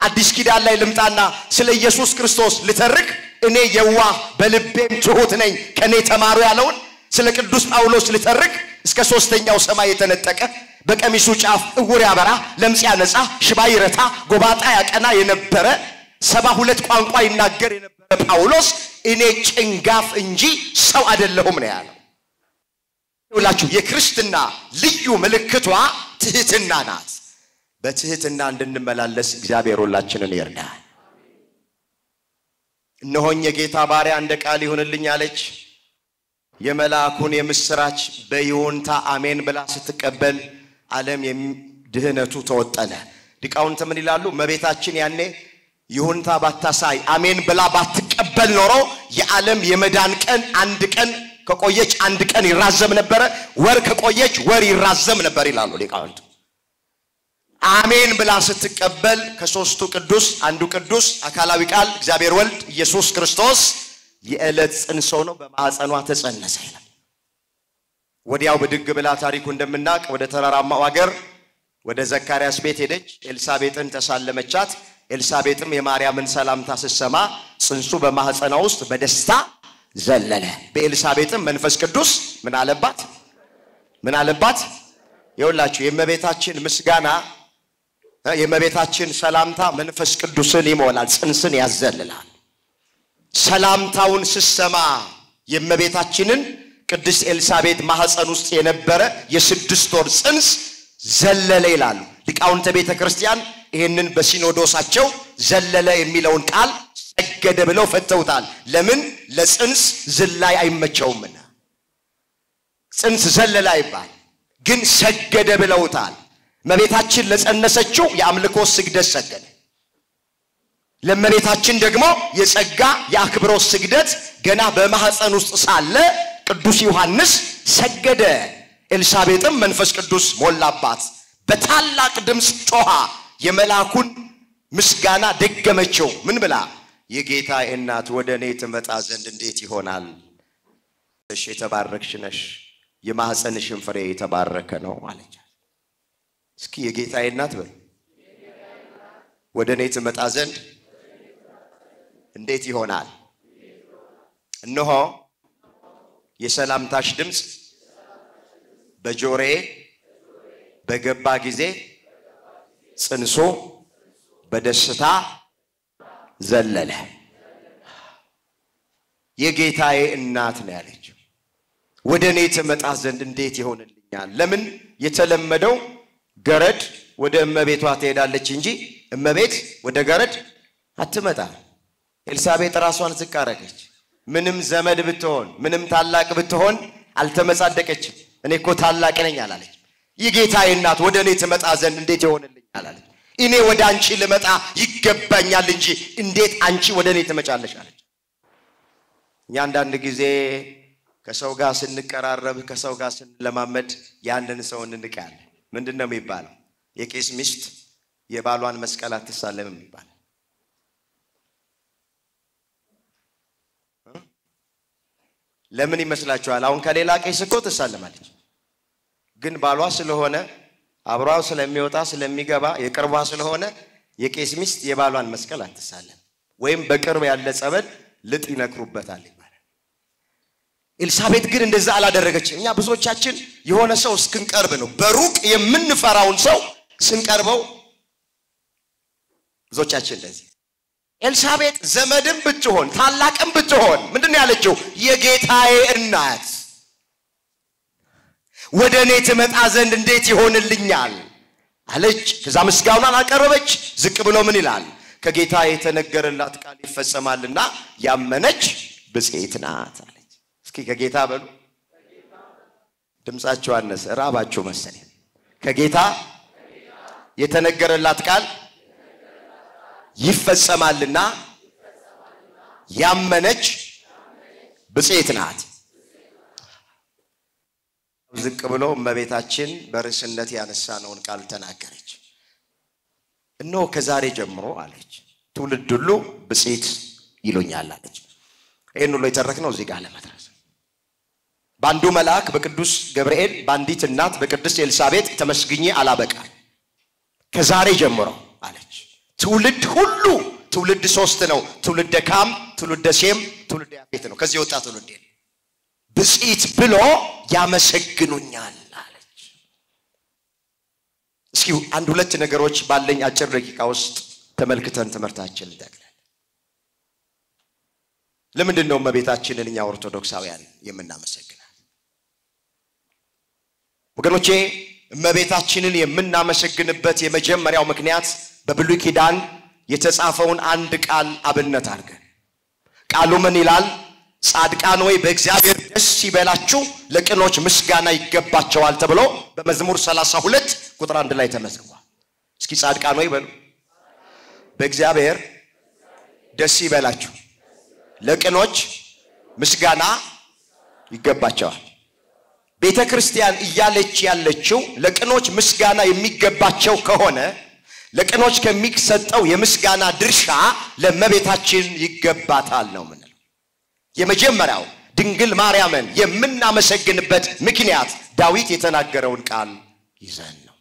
አዲስ ኪዳን ላይ ልምጣና ስለ ኢየሱስ ክርስቶስ ልተርክ እኔ የዋህ በልቤም ትሑት ነኝ ከኔ ተማሩ ያለውን ስለ ቅዱስ ጳውሎስ ልተርክ እስከ ሶስተኛው ሰማይ የተነጠቀ በቀሚሱ ጫፍ እውር ያበራ ለምጽ ያነጻ ሽባ ይረታ ጎባጣ ያቀና የነበረ 72 ቋንቋ ይናገር የነበረ ጳውሎስ እኔ ጭንጋፍ እንጂ ሰው አይደለሁም ነው ያለው። ሁላችሁ የክርስትና ልዩ ምልክቷ ትህትና ናት። በትህትና እንድንመላለስ እግዚአብሔር ሁላችንን ይርዳል። እነሆኝ የጌታ ባሪያ እንደ ቃል ይሁንልኝ አለች። የመላእኩን የምስራች በይሁንታ አሜን ብላ ስትቀበል ዓለም ድህነቱ ተወጠነ። ሊቃውንት ምን ይላሉ? መቤታችን ያኔ ይሁንታ ባታሳይ አሜን ብላ ባትቀበል ኖሮ የዓለም የመዳን ቀን አንድ ቀን ከቆየች አንድ ቀን ይራዘም ነበር፣ ወር ከቆየች ወር ይራዘም ነበር ይላሉ ሊቃውንት። አሜን ብላ ስትቀበል ከሶስቱ ቅዱስ አንዱ ቅዱስ አካላዊ ቃል እግዚአብሔር ወልድ ኢየሱስ ክርስቶስ የዕለት ጽንሶ ነው በማህፀኗ ተጸነሰ ይላል። ወዲያው በድግ ብላ ታሪኩ እንደምናቅ ወደ ተራራማው ሀገር ወደ ዘካርያስ ቤት ሄደች። ኤልሳቤጥን ተሳለመቻት። ኤልሳቤጥም የማርያምን ሰላምታ ስትሰማ ጽንሱ በማህፀኗ ውስጥ በደስታ ዘለለ። በኤልሳቤጥም መንፈስ ቅዱስ ምን አለባት? ይኸውላችሁ የእመቤታችን ምስጋና የእመቤታችን ሰላምታ መንፈስ ቅዱስን ይሞላል፣ ጽንስን ያዘልላል። ሰላምታውን ስትሰማ የእመቤታችንን ቅድስት ኤልሳቤጥ ማህፀን ውስጥ የነበረ የ6 ወር ጽንስ ዘለለ ይላሉ ሊቃውንተ ቤተ ክርስቲያን። ይሄንን በሲኖዶሳቸው ዘለለ የሚለውን ቃል ሰገደ ብለው ፈተውታል። ለምን? ለጽንስ ዝላይ አይመቸውምና ጽንስ ዘለለ አይባል፣ ግን ሰገደ ብለውታል። መቤታችን ለጸነሰችው የአምልኮ ስግደት ሰገደ። ለመቤታችን ደግሞ የጸጋ የአክብሮት ስግደት ገና በማህፀን ውስጥ ሳለ ቅዱስ ዮሐንስ ሰገደ። ኤልሳቤጥም መንፈስ ቅዱስ ሞላባት። በታላቅ ድምጽ ጮኻ የመላኩን ምስጋና ደገመችው። ምን ብላ? የጌታ እናት ወደኔ ትመጣ ዘንድ እንዴት ይሆናል? እሺ የተባረክሽ ነሽ፣ የማህፀንሽን ፍሬ የተባረከ ነው አለች። እስኪ የጌታ እናት በል ወደኔ ትመጣ ዘንድ እንዴት ይሆናል? እነሆ የሰላምታሽ ድምጽ በጆሮዬ በገባ ጊዜ ጽንሶ በደስታ ዘለለ። የጌታዬ እናት ነው ያለችው። ወደኔ ትመጣ ዘንድ እንዴት ይሆንልኛል? ለምን? የተለመደው ገረድ ወደ እመቤቷ ትሄዳለች እንጂ እመቤት ወደ ገረድ አትመጣም። ኤልሳቤጥ ራሷን ዝቅ አረገች። ምንም ዘመድ ብትሆን ምንም ታላቅ ብትሆን አልተመጻደቀችም። እኔ እኮ ታላቅ ነኝ አላለች። የጌታዬ እናት ወደኔ ትመጣ ዘንድ እንዴት ይሆንልኛል አለች። እኔ ወደ አንቺ ልመጣ ይገባኛል እንጂ እንዴት አንቺ ወደኔ ትመጫለሽ አለች። እኛ አንዳንድ ጊዜ ከሰው ጋር ስንቀራረብ ከሰው ጋር ስንለማመድ ያንን ሰው እንንቃለን። ምንድነው የሚባለው? የቄስ ሚስት የባሏን መስቀል አትሳለምም ይባላል። ለምን ይመስላችኋል? አሁን ከሌላ ቄስ እኮ ትሳለማለች፣ ግን ባሏ ስለሆነ አብሯው ስለሚወጣ ስለሚገባ የቅርቧ ስለሆነ የቄስ ሚስት የባሏን መስቀል አትሳለም፣ ወይም በቅርብ ያለ ጸበል ልጥ ይነክሩበታል ይባላል። ኤልሳቤጥ ግን እንደዛ አላደረገችም። እኛ ብዙዎቻችን የሆነ ሰው እስክንቀርብ ነው በሩቅ የምንፈራውን ሰው ስንቀርበው ብዙዎቻችን እንደዚህ። ኤልሳቤጥ ዘመድም ብትሆን ታላቅም ብትሆን ምንድነው ያለችው? የጌታዬ እናት ወደኔ ትመጣ ዘንድ እንዴት ይሆንልኛል አለች። ከዛ ምስጋናን አቀረበች። ዝቅ ብሎ ምን ይላል? ከጌታ የተነገረላት ቃል ይፈጸማልና ያመነች ብጽዕት ናት አለች። እስኪ ከጌታ በሉ። ድምጻችሁ አነሰ፣ ራባችሁ መሰለኝ። ከጌታ የተነገረላት ቃል ይፈጸማልና ያመነች ብጽዕት ናት። ዝቅ ብሎ እመቤታችን በርዕስነት ያነሳነውን ቃል ተናገረች። እነሆ ከዛሬ ጀምሮ አለች ትውልድ ሁሉ ብጽዕት ይሉኛል አለች። ይሄን ሁሉ የተረክነው እዚህ ጋር ለመድረስ ባንዱ መልአክ በቅዱስ ገብርኤል ባንዲት እናት በቅድስት ኤልሳቤጥ ተመስግኜ አላበቃም። ከዛሬ ጀምሮ አለች ትውልድ ሁሉ፣ ትውልድ 3 ነው። ትውልደ ካም፣ ትውልደ ሴም፣ ትውልደ ያፌት ነው። ከዚህ ወጣ ትውልድ ብጽዕት ብሎ ያመሰግኑኛል። እስኪ አንድ ሁለት ነገሮች ባለኝ አጭር ደቂቃ ውስጥ ተመልክተን ትምህርታችንን እንጠቅላለን። ለምንድነው እመቤታችንን እኛ ኦርቶዶክሳውያን የምናመሰግናት? ወገኖቼ እመቤታችንን የምናመሰግንበት የመጀመሪያው ምክንያት በብሉይ ኪዳን የተጻፈውን አንድ ቃል አብነት አድርገን ቃሉ ምን ይላል? ጻድቃን ወይ በእግዚአብሔር ደስ ይበላችሁ ለቅኖች ምስጋና ይገባቸዋል ተብሎ በመዝሙር 32 ቁጥር 1 ላይ ተመዝግቧል። እስኪ ጻድቃን ወይ በሉ በእግዚአብሔር ደስ ይበላችሁ ለቅኖች ምስጋና ይገባቸዋል። ቤተክርስቲያን እያለች ያለችው ለቅኖች ምስጋና የሚገባቸው ከሆነ ለቅኖች ከሚሰጠው የምስጋና ድርሻ ለእመቤታችን ይገባታል ነው ማለት። የመጀመሪያው ድንግል ማርያምን የምናመሰግንበት ምክንያት ዳዊት የተናገረውን ቃል ይዘን ነው።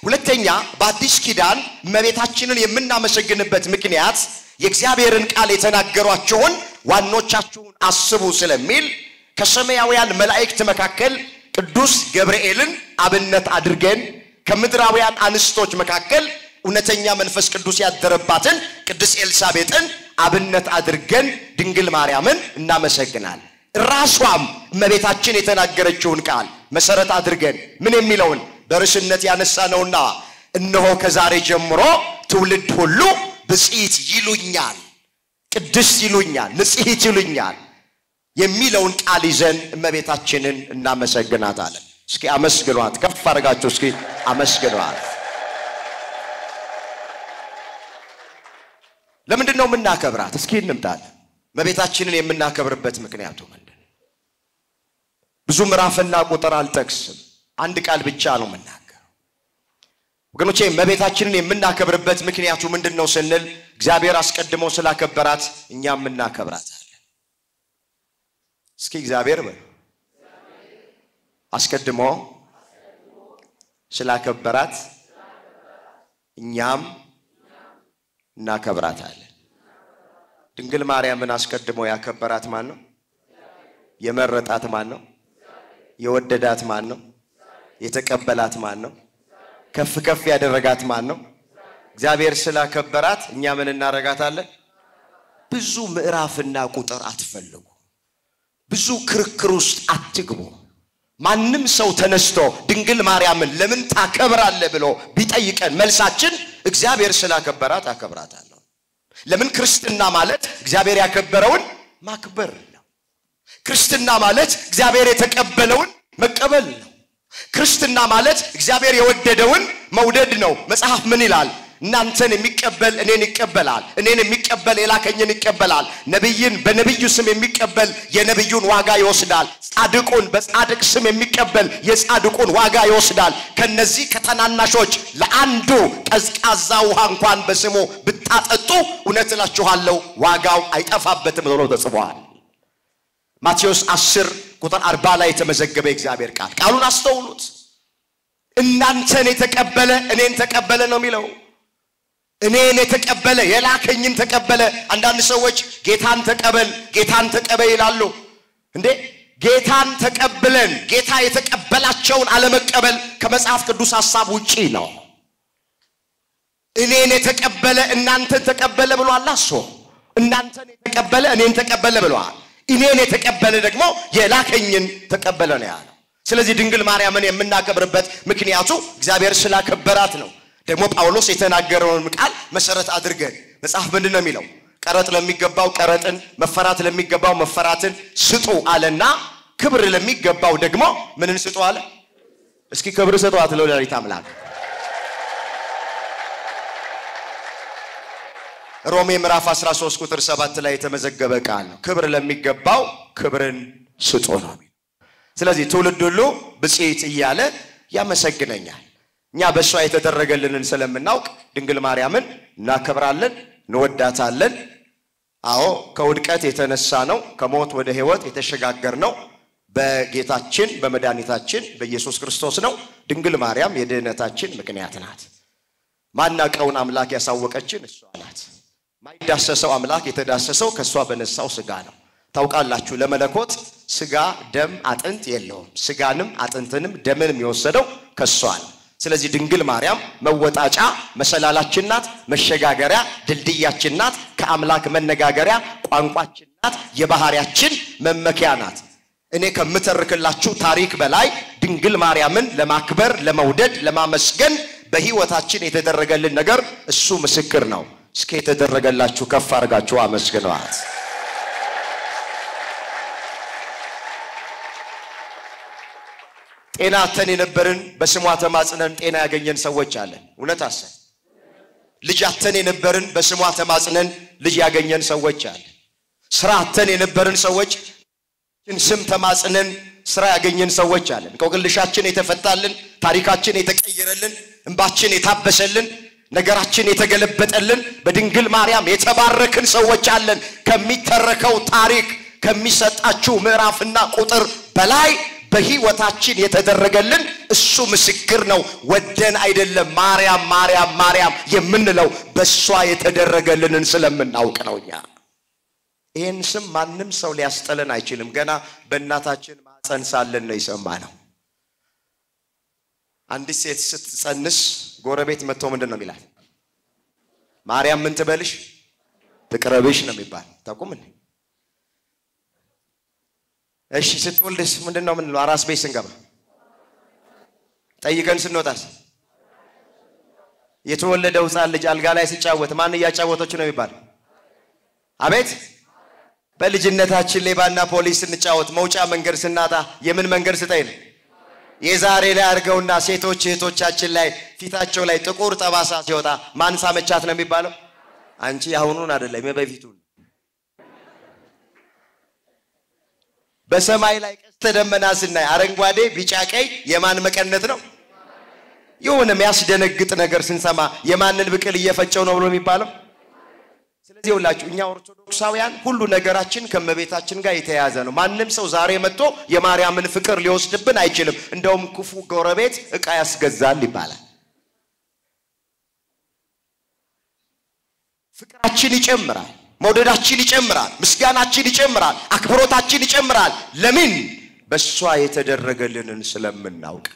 ሁለተኛ በአዲስ ኪዳን እመቤታችንን የምናመሰግንበት ምክንያት የእግዚአብሔርን ቃል የተናገሯቸውን ዋኖቻችሁን አስቡ ስለሚል ከሰማያውያን መላእክት መካከል ቅዱስ ገብርኤልን አብነት አድርገን ከምድራውያን አንስቶች መካከል እውነተኛ መንፈስ ቅዱስ ያደረባትን ቅድስት ኤልሳቤጥን አብነት አድርገን ድንግል ማርያምን እናመሰግናለን። ራሷም እመቤታችን የተናገረችውን ቃል መሰረት አድርገን ምን የሚለውን በርዕስነት ያነሳነውና እነሆ ከዛሬ ጀምሮ ትውልድ ሁሉ ብጽዕት ይሉኛል፣ ቅድስት ይሉኛል፣ ንጽሕት ይሉኛል የሚለውን ቃል ይዘን እመቤታችንን እናመሰግናታለን። እስኪ አመስግኗት፣ ከፍ አድርጋችሁ እስኪ አመስግኗት። ለምንድነው የምናከብራት? እስኪ እንምጣለን። እመቤታችንን የምናከብርበት ምክንያቱ ምንድነው? ብዙ ምዕራፍና ቁጥር አልጠቅስም፣ አንድ ቃል ብቻ ነው የምናገረው። ወገኖቼ እመቤታችንን የምናከብርበት ምክንያቱ ምንድነው ስንል እግዚአብሔር አስቀድሞ ስላከበራት እኛም እናከብራታለን። እስኪ እግዚአብሔር አስቀድሞ ስላከበራት እኛም እናከብራታለን። ድንግል ማርያምን አስቀድሞ ያከበራት ማን ነው? የመረጣት ማን ነው? የወደዳት ማን ነው? የተቀበላት ማን ነው? ከፍ ከፍ ያደረጋት ማን ነው? እግዚአብሔር ስላከበራት እኛ ምን እናረጋታለን? ብዙ ምዕራፍና ቁጥር አትፈልጉ፣ ብዙ ክርክር ውስጥ አትግቡ። ማንም ሰው ተነስቶ ድንግል ማርያምን ለምን ታከብራለህ ብሎ ቢጠይቀን መልሳችን እግዚአብሔር ስላከበራት አከብራታለሁ። ለምን? ክርስትና ማለት እግዚአብሔር ያከበረውን ማክበር ነው። ክርስትና ማለት እግዚአብሔር የተቀበለውን መቀበል ነው። ክርስትና ማለት እግዚአብሔር የወደደውን መውደድ ነው። መጽሐፍ ምን ይላል? እናንተን የሚቀበል እኔን ይቀበላል፣ እኔን የሚቀበል የላከኝን ይቀበላል። ነብይን በነብዩ ስም የሚቀበል የነብዩን ዋጋ ይወስዳል። ጻድቁን በጻድቅ ስም የሚቀበል የጻድቁን ዋጋ ይወስዳል። ከነዚህ ከተናናሾች ለአንዱ ቀዝቃዛ ውሃ እንኳን በስሙ ብታጠጡ እውነት እላችኋለሁ ዋጋው አይጠፋበትም ብሎ ተጽፏል። ማቴዎስ 10 ቁጥር 40 ላይ የተመዘገበ እግዚአብሔር ቃል። ቃሉን አስተውሉት። እናንተን የተቀበለ እኔን ተቀበለ ነው የሚለው። እኔን የተቀበለ የላከኝን ተቀበለ። አንዳንድ ሰዎች ጌታን ተቀበል ይላሉ። እንዴ ጌታን ተቀበለን ጌታ የተቀበላቸውን አለመቀበል ከመጽሐፍ ቅዱስ ሐሳብ ውጪ ነው። እኔን የተቀበለ እናንተን ተቀበለ ብሏል። እናንተን የተቀበለ እኔን ተቀበለ ብሏል። እኔን የተቀበለ ደግሞ የላከኝን ተቀበለ ነው ያለው። ስለዚህ ድንግል ማርያምን የምናከብርበት ምክንያቱ እግዚአብሔር ስላከበራት ነው። ደግሞ ጳውሎስ የተናገረውን ቃል መሰረት አድርገን መጽሐፍ ምንድነው የሚለው? ቀረጥ ለሚገባው ቀረጥን፣ መፈራት ለሚገባው መፈራትን ስጡ አለና ክብር ለሚገባው ደግሞ ምንን ስጡ አለ? እስኪ ክብር ስጡ አትለው ለሪት አምላክ። ሮሜ ምዕራፍ 13 ቁጥር 7 ላይ የተመዘገበ ቃል ነው። ክብር ለሚገባው ክብርን ስጡ ነው። ስለዚህ ትውልድ ሁሉ ብጽዕት እያለ ያመሰግነኛል። እኛ በሷ የተደረገልንን ስለምናውቅ ድንግል ማርያምን እናከብራለን፣ እንወዳታለን። አዎ ከውድቀት የተነሳ ነው ከሞት ወደ ሕይወት የተሸጋገር ነው በጌታችን በመድኃኒታችን በኢየሱስ ክርስቶስ ነው። ድንግል ማርያም የድህነታችን ምክንያት ናት። ማናቀውን አምላክ ያሳወቀችን እሷ ናት። ማይዳሰሰው አምላክ የተዳሰሰው ከሷ በነሳው ሥጋ ነው። ታውቃላችሁ ለመለኮት ሥጋ ደም አጥንት የለውም። ሥጋንም አጥንትንም ደምንም የወሰደው ከሷ ነው። ስለዚህ ድንግል ማርያም መወጣጫ መሰላላችን ናት መሸጋገሪያ ድልድያችን ናት ከአምላክ መነጋገሪያ ቋንቋችን ናት የባህሪያችን መመኪያ ናት እኔ ከምተርክላችሁ ታሪክ በላይ ድንግል ማርያምን ለማክበር ለመውደድ ለማመስገን በህይወታችን የተደረገልን ነገር እሱ ምስክር ነው እስከ የተደረገላችሁ ከፍ አድርጋችሁ አመስግኗት ጤና አተን የነበርን በስሟ ተማጽነን ጤና ያገኘን ሰዎች አለን እውነት አሰ ልጅ አተን የነበርን በስሟ ተማጽነን ልጅ ያገኘን ሰዎች አለን ስራ አተን የነበርን ሰዎች ስም ተማጽነን ስራ ያገኘን ሰዎች አለን ቆቅልሻችን የተፈታልን ታሪካችን የተቀየረልን እንባችን የታበሰልን ነገራችን የተገለበጠልን በድንግል ማርያም የተባረክን ሰዎች አለን ከሚተረከው ታሪክ ከሚሰጣችሁ ምዕራፍና ቁጥር በላይ በህይወታችን የተደረገልን እሱ ምስክር ነው ወደን አይደለም ማርያም ማርያም ማርያም የምንለው በሷ የተደረገልንን ስለምናውቅ ነውኛ ይሄን ስም ማንንም ሰው ሊያስጠለን አይችልም ገና በእናታችን ማህፀን ሳለን ነው ይሰማነው አንዲት ሴት ስትጸንስ ጎረቤት መጥቶ ምንድነው የሚላት ማርያም ምን ትበልሽ ትቅረብሽ ነው የሚባል ታቆም እንዴ እሺ ስትወልድስ ምንድነው ምን አራስ ቤት ስንገባ ጠይቀን ስንወጣስ የተወለደው ሕፃን ልጅ አልጋ ላይ ሲጫወት ማን ያጫወተች ነው የሚባል አቤት በልጅነታችን ሌባና ፖሊስ ስንጫወት መውጫ መንገር ስናጣ የምን መንገር ስጠይን የዛሬ ላይ አርገውና ሴቶች እህቶቻችን ላይ ፊታቸው ላይ ጥቁር ጠባሳ ሲወጣ ማን ሳመቻት ነው የሚባለው አንቺ አሁኑን አይደለም የበፊቱን በሰማይ ላይ ቀስተ ደመና ስናይ አረንጓዴ ቢጫ ቀይ የማን መቀነት ነው የሆነ የሚያስደነግጥ ነገር ስንሰማ የማንን ብቅል እየፈጨው ነው ብሎ የሚባለው ስለዚህ ሁላችሁ እኛ ኦርቶዶክሳውያን ሁሉ ነገራችን ከመቤታችን ጋር የተያያዘ ነው ማንንም ሰው ዛሬ መጥቶ የማርያምን ፍቅር ሊወስድብን አይችልም እንደውም ክፉ ጎረቤት ዕቃ ያስገዛል ይባላል ፍቅራችን ይጨምራል መውደዳችን ይጨምራል ምስጋናችን ይጨምራል አክብሮታችን ይጨምራል ለምን በሷ የተደረገልንን ስለምናውቅ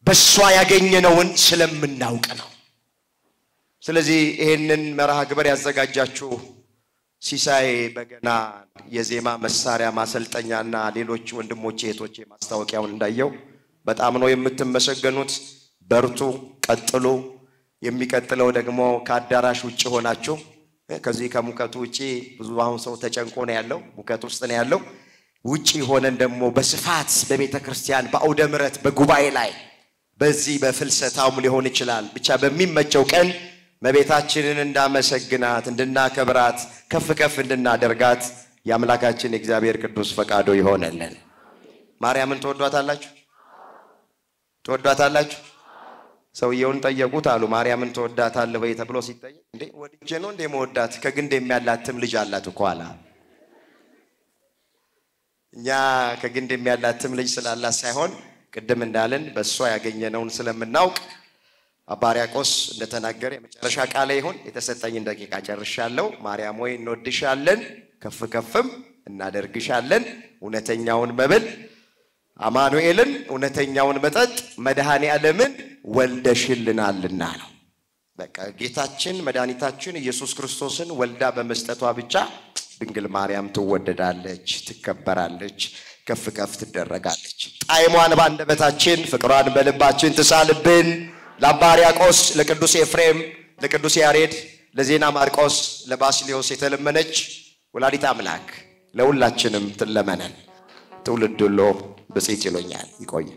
በሷ ያገኘነውን ስለምናውቅ ነው ስለዚህ ይሄንን መርሃ ግብር ያዘጋጃችሁ ሲሳይ በገና የዜማ መሳሪያ ማሰልጠኛና ሌሎች ወንድሞቼ እህቶቼ ማስተዋቂያውን እንዳየው በጣም ነው የምትመሰገኑት በርቱ ቀጥሉ የሚቀጥለው ደግሞ ከአዳራሽ ውጪ ሆናችሁ ከዚህ ከሙቀቱ ውጪ ብዙ አሁን ሰው ተጨንቆ ነው ያለው ሙቀቱ ውስጥ ነው ያለው ውጪ ሆነን ደግሞ በስፋት በቤተክርስቲያን በአውደ ምሕረት በጉባኤ ላይ በዚህ በፍልሰታውም ሊሆን ይችላል ብቻ በሚመቸው ቀን መቤታችንን እንዳመሰግናት እንድናከብራት ከፍ ከፍ እንድናደርጋት ያምላካችን እግዚአብሔር ቅዱስ ፈቃዶ ይሆነልን ማርያምን ተወዷታላችሁ ሰውየውን ጠየቁት አሉ ማርያምን ተወዳታለህ ወይ ተብሎ ሲጠየቅ እንዴ ወድጄ ነው እንዴ መወዳት ከግንድ የሚያላትም ልጅ አላት እኮ አላ እኛ ከግንድ የሚያላትም ልጅ ስላላት ሳይሆን ቅድም እንዳለን በሷ ያገኘነውን ስለምናውቅ አባሪያቆስ እንደተናገረ የመጨረሻ ቃል ይሁን የተሰጠኝን ደቂቃ ጨርሻለሁ ማርያም ወይ እንወድሻለን ከፍ ከፍም እናደርግሻለን እውነተኛውን መብል አማኑኤልን እውነተኛውን መጠጥ መድኃኔ ዓለምን ወልደሽልናልና ነው በቃ ጌታችን መድኃኒታችን ኢየሱስ ክርስቶስን ወልዳ በመስጠቷ ብቻ ድንግል ማርያም ትወደዳለች ትከበራለች ከፍ ከፍ ትደረጋለች ጣይሟን ባንደበታችን ፍቅሯን በልባችን ትሳልብን ለአባሪያቆስ ለቅዱስ ኤፍሬም ለቅዱስ ያሬድ ለዜና ማርቆስ ለባስሊዮስ የተለመነች ወላዲተ አምላክ ለሁላችንም ትለመነን ትውልድ ሁሉ በጽይት ይሎኛል ይቆይ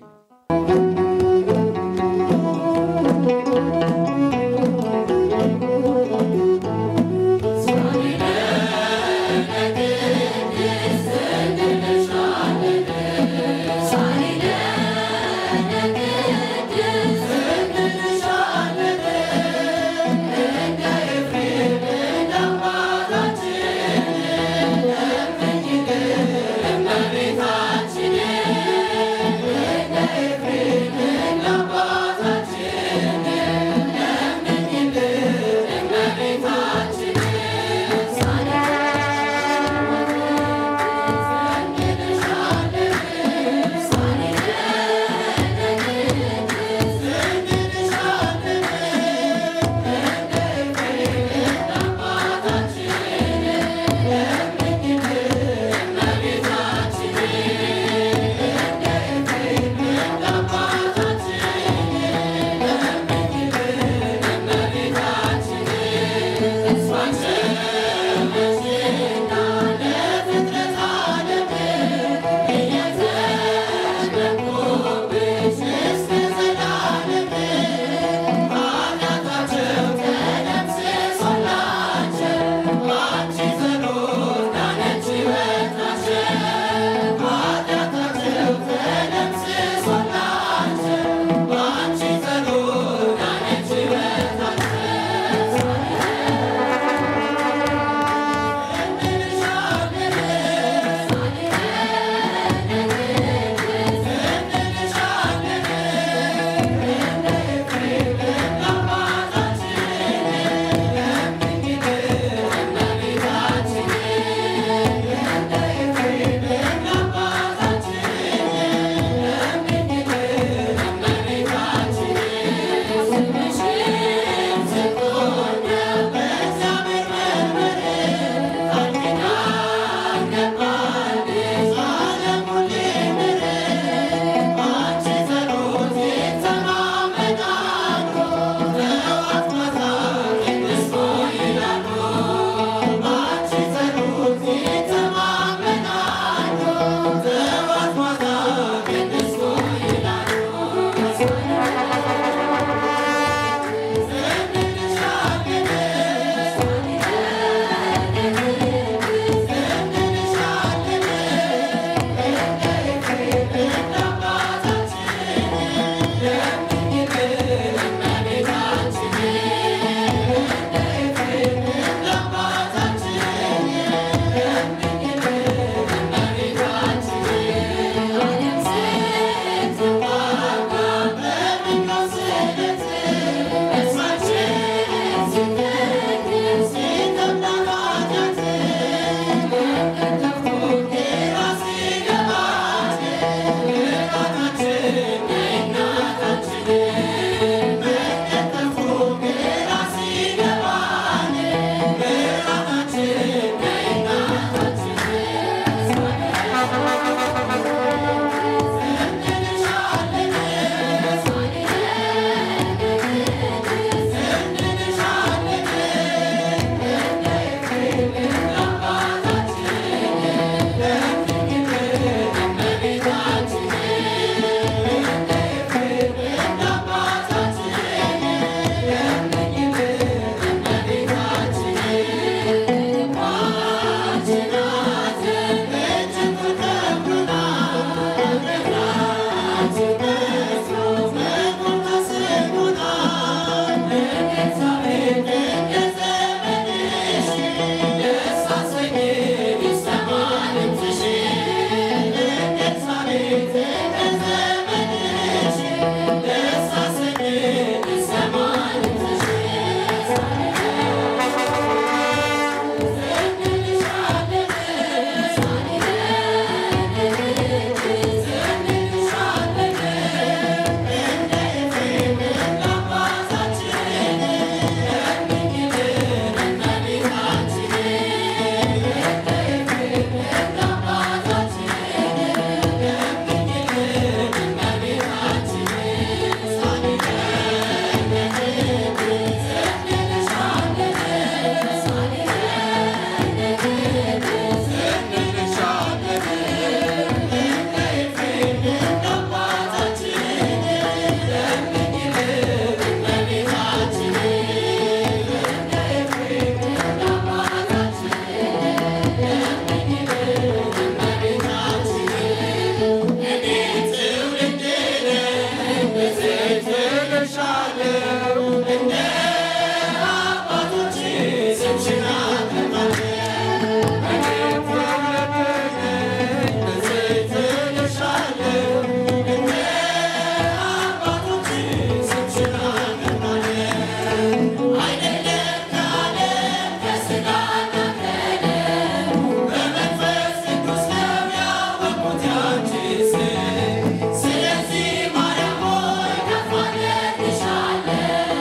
ስለዚህ ማርያም ሆይ ከፍ አድርግሻለሁ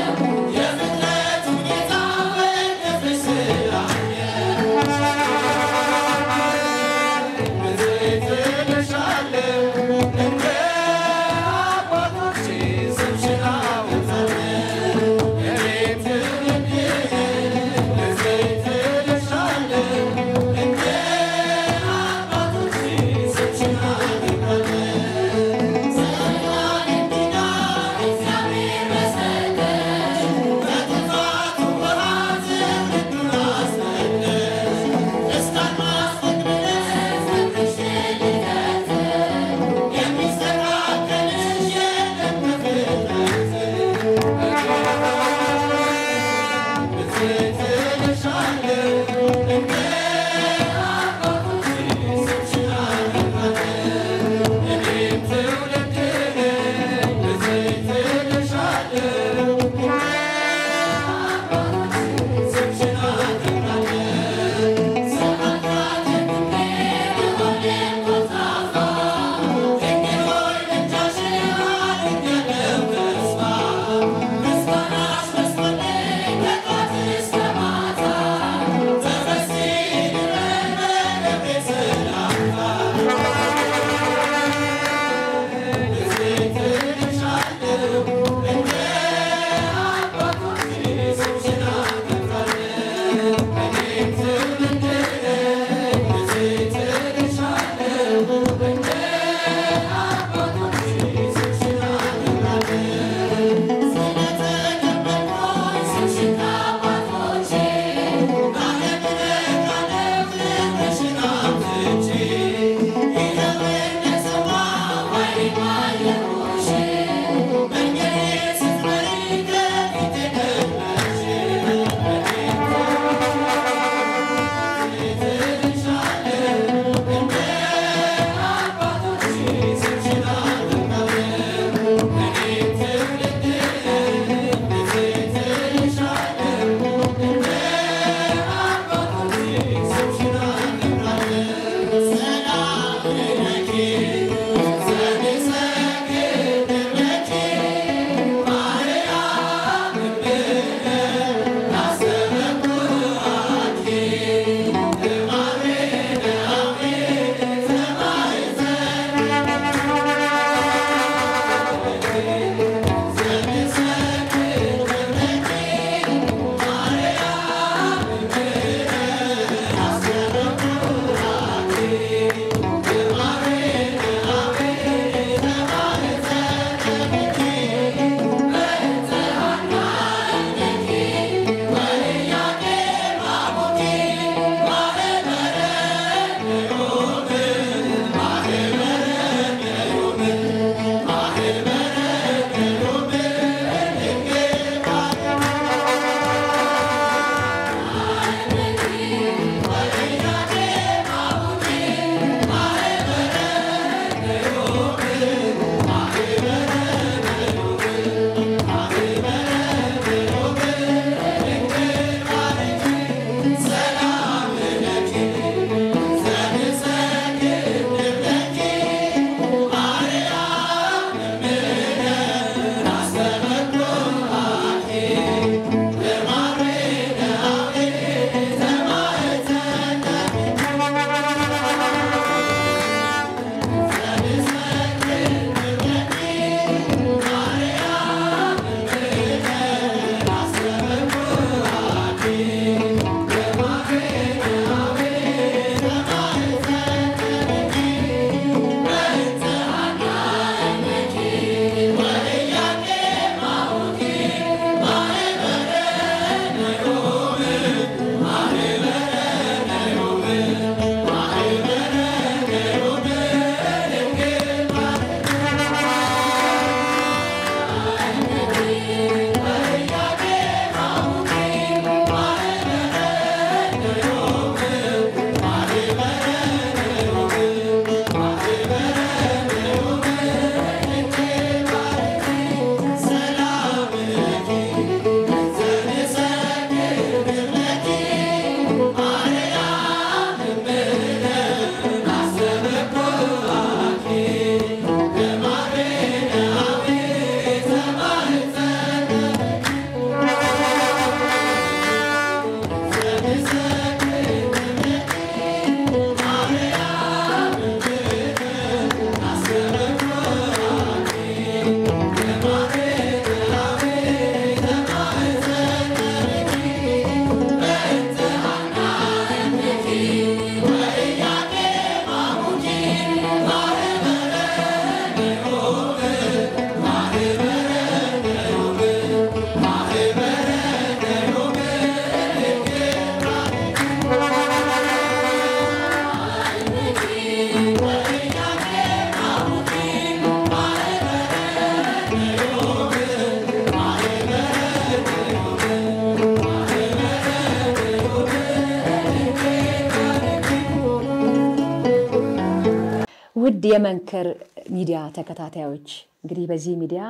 ውድ የመንክር ሚዲያ ተከታታዮች እንግዲህ በዚህ ሚዲያ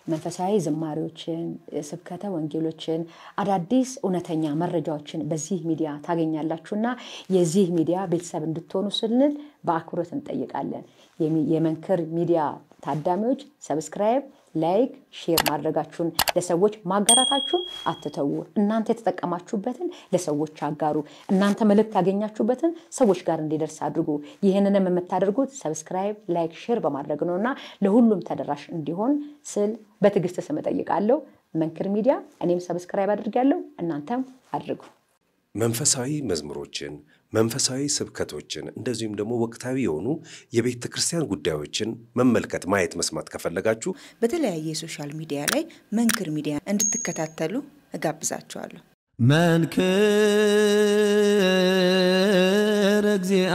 መንፈሳዊ ዝማሬዎችን ስብከተ ወንጌሎችን አዳዲስ እውነተኛ መረጃዎችን በዚህ ሚዲያ ታገኛላችሁና የዚህ ሚዲያ ቤተሰብ እንድትሆኑ ስንል በአክብሮት እንጠይቃለን የመንክር ሚዲያ ታዳሚዎች ሰብስክራይብ ላይክ ሼር ማድረጋችሁን ለሰዎች ማጋራታችሁን አትተው እናንተ የተጠቀማችሁበትን ለሰዎች አጋሩ እናንተ መልእክት ያገኛችሁበትን ሰዎች ጋር እንዲደርስ አድርጉ ይሄንንም የምታደርጉት ሰብስክራይብ ላይክ ሼር በማድረግ ነውና ለሁሉም ተደራሽ እንዲሆን ስል በትግስት ስመጠይቃለሁ መንክር ሚዲያ እኔም ሰብስክራይብ አድርጋለሁ እናንተም አድርጉ መንፈሳዊ መዝሙሮችን መንፈሳዊ ስብከቶችን እንደዚሁም ደግሞ ወቅታዊ የሆኑ የቤተ ክርስቲያን ጉዳዮችን መመልከት ማየት መስማት ከፈለጋችሁ በተለያየ ሶሻል ሚዲያ ላይ መንክር ሚዲያ እንድትከታተሉ እጋብዛችኋለሁ መንክር እግዚአ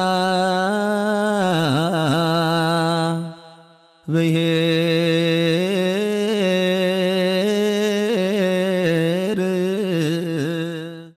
ብሔር